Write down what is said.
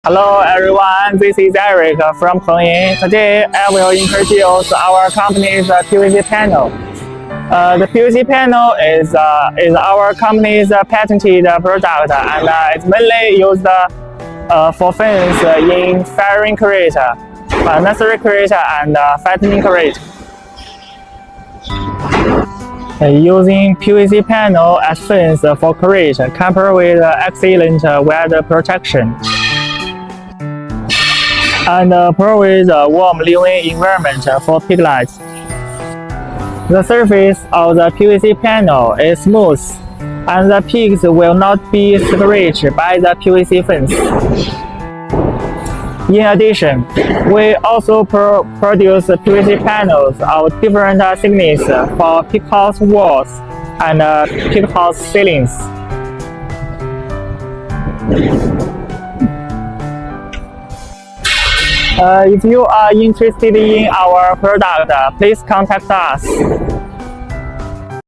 Hello everyone, this is Eric from Hengyin. Today I will introduce our company's PVC panel. The PVC panel is our company's patented product and it's mainly used for fins in firing crate, nursery crate and fattening crate. Using PVC panel as fins for crate coupled with excellent weather protection and provides a warm living environment for piglets. The surface of the PVC panel is smooth, and the pigs will not be scratched by the PVC fence. In addition, we also produce PVC panels of different thickness for pighouse walls and pighouse ceilings. If you are interested in our product, please contact us.